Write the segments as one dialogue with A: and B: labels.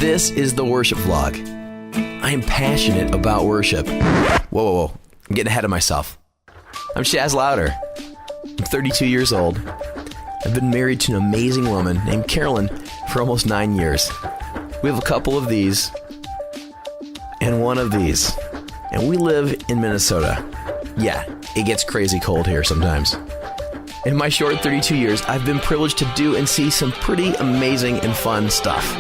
A: This is the worship vlog. I am passionate about worship. Whoa. I'm getting ahead of myself. I'm Chaz Louder. I'm 32 years old. I've been married to an amazing woman named Carolyn for almost 9 years. We have a couple of these and one of these. And we live in Minnesota. Yeah, it gets crazy cold here sometimes. In my short 32 years, I've been privileged to do and see some pretty amazing and fun stuff.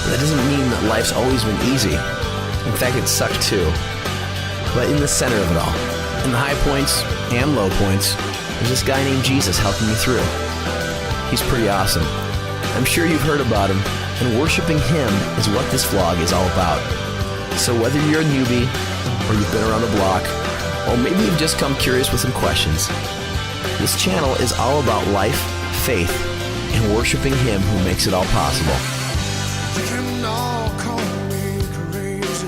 A: But that doesn't mean that life's always been easy. In fact, it sucked too. But in the center of it all, in the high points and low points, there's this guy named Jesus helping me through. He's pretty awesome. I'm sure you've heard about him, and worshiping him is what this vlog is all about. So whether you're a newbie, or you've been around the block, or maybe you've just come curious with some questions, this channel is all about life, faith, and worshiping him who makes it all possible.
B: You can all call me crazy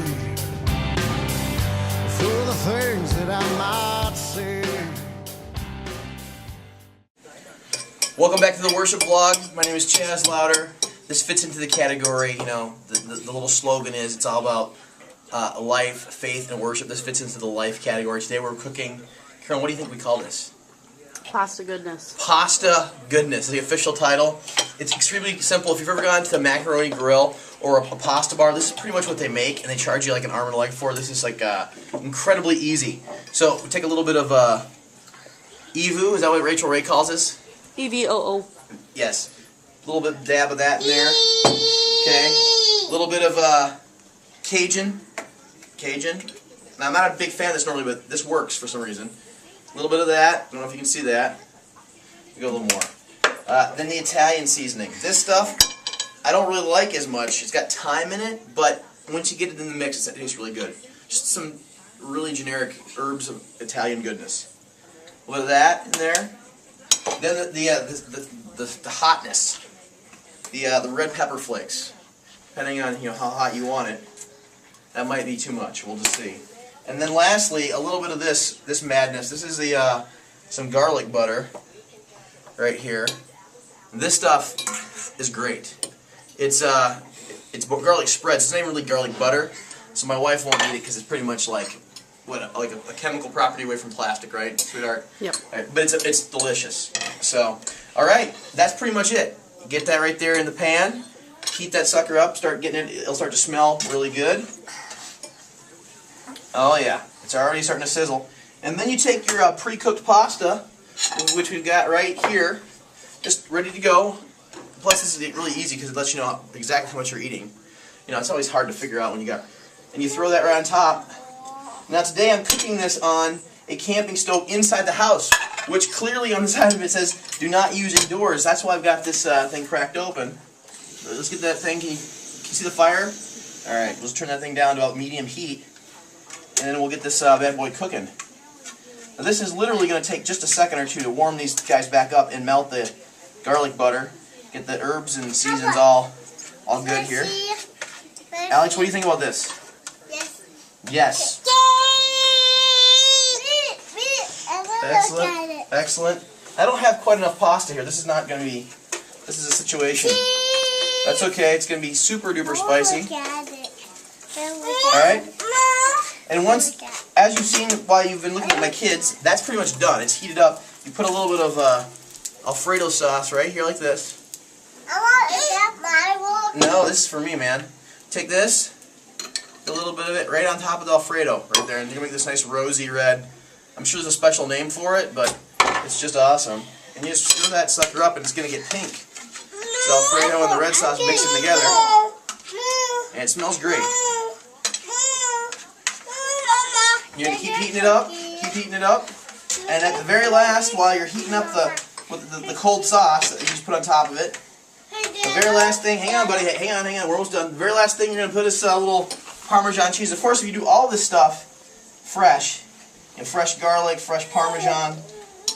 B: for the things that I might say.
A: Welcome back to the worship vlog. My name is Chaz Louder. This fits into the category, the little slogan is, it's all about life, faith, and worship. This fits into the life category. Today we're cooking. Carolyn, what do you think we call this?
C: Pasta goodness.
A: Pasta goodness is the official title. It's extremely simple. If you've ever gone to the macaroni grill or a pasta bar, this is pretty much what they make, and they charge you like an arm and a leg for it. This is like incredibly easy. So we take a little bit of Evu. Is that what Rachel Ray calls this?
C: EVOO.
A: Yes. A little bit dab of that in there. Okay. A little bit of Cajun. Now I'm not a big fan of this normally, but this works for some reason. A little bit of that. I don't know if you can see that. We go a little more. Then the Italian seasoning. This stuff I don't really like as much. It's got thyme in it, but once you get it in the mix, it tastes really good. Just some really generic herbs of Italian goodness. A little bit of that in there. Then the hotness. The red pepper flakes. Depending on how hot you want it. That might be too much. We'll just see. And then lastly, a little bit of this madness. This is the some garlic butter right here. This stuff is great. It's garlic spreads. It's not even really garlic butter, so my wife won't eat it because it's pretty much like a chemical property away from plastic, right, sweetheart?
C: Yep.
A: Right, but it's delicious. So, all right, that's pretty much it. Get that right there in the pan. Heat that sucker up. Start getting it. It'll start to smell really good. Oh yeah, it's already starting to sizzle. And then you take your pre-cooked pasta, which we've got right here, just ready to go. Plus this is really easy because it lets you know exactly how much you're eating. It's always hard to figure out when you got. And you throw that right on top. Now today I'm cooking this on a camping stove inside the house, which clearly on the side of it says do not use indoors. That's why I've got this thing cracked open. Let's get that thing. Can you see the fire? All right, let's turn that thing down to about medium heat. And then we'll get this bad boy cooking. Now this is literally going to take just a second or two to warm these guys back up and melt the garlic butter. Get the herbs and seasons all good here. Alex, what do you think about this? Yes. Excellent. I don't have quite enough pasta here. This is not going to be. This is a situation. That's okay. It's going to be super duper spicy. All right. And once, as you've seen while you've been looking at my kids, that's pretty much done. It's heated up. You put a little bit of Alfredo sauce right here like this. No, this is for me, man. Take this, a little bit of it right on top of the Alfredo, right there, and you're gonna make this nice rosy red. I'm sure there's a special name for it, but it's just awesome. And you just stir that sucker up, and it's gonna get pink. The Alfredo and the red sauce mixing together, and it smells great. You're going to keep heating it up, and at the very last, while you're heating up the cold sauce that you just put on top of it, the very last thing, hang on buddy, hang on, we're almost done. The very last thing you're going to put is a little Parmesan cheese. Of course, if you do all this stuff fresh, fresh garlic, fresh Parmesan,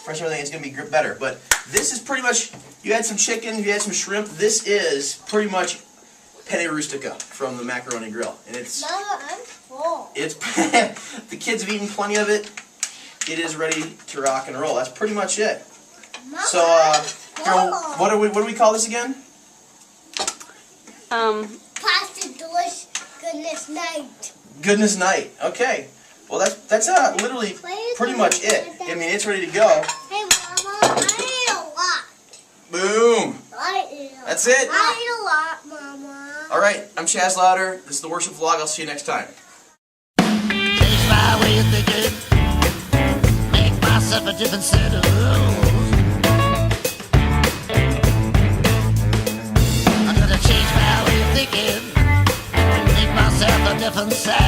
A: fresh everything, it's going to be better. But this is pretty much, you had some chicken, you had some shrimp, this is pretty much penne rustica from the macaroni grill. And it's...
D: Mama, I'm full.
A: It's the kids have eaten plenty of it. It is ready to rock and roll. That's pretty much it.
D: Mama,
A: So, Carol, what do we call this again?
D: pasta delicious goodness night.
A: Goodness night. Okay. Well, that's literally pretty much it. I mean, it's ready to go.
D: Hey, Mama, I ate a lot.
A: Boom.
D: I ate a lot.
A: That's it.
D: I ate a lot, Mama.
A: All right. I'm Chaz Louder. This is the Worship Vlog. I'll see you next time.
E: Change my way of thinking, make myself a different set of rules. I'm gonna change my way of thinking, make myself a different set